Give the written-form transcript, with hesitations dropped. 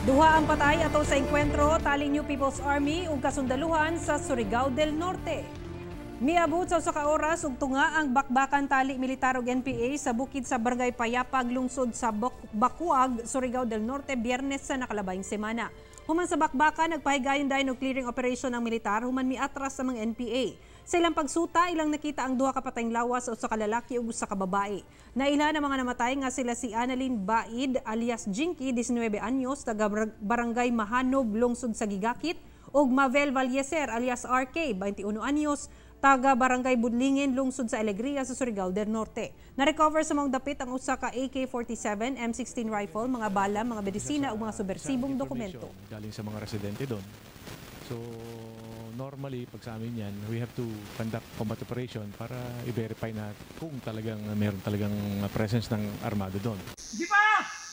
Duha ang patay ato sa enkwentro tali New People's Army ug kasundaluhan sa Surigao del Norte. Miabot sa usa ka oras ug tunga ang bakbakan tali militar ug NPA sa bukid sa Barangay Payapag lungsod sa Bacuag, Surigao del Norte Biyernes sa nakalabayng semana. Human sa bakbakan nagpahigayon dayon og clearing operation ng militar human miatras sa mga NPA. Sa ilang pagsuta, ilang nakita ang duha ka patayng lawas sa usa ka lalaki ug usa ka babae. Naila ang mga namatay nga sila si Annalyn Baid alias Jinky, 19 anyos, taga Barangay Mahanog, lungsod sa Gigakit, ug Mavel Valleser alias RK, 21 anyos, taga Barangay Budlingin, lungsod sa Alegria sa Surigao del Norte. Na-recover sa mga dapit ang usa ka AK-47, M16 rifle, mga bala, mga medisina ug mga subversibong dokumento. Galing sa mga residente doon. So normally, pag sa amin yan, we have to conduct combat operation para i-verify na kung talagang meron talagang presence ng armado doon. Di ba?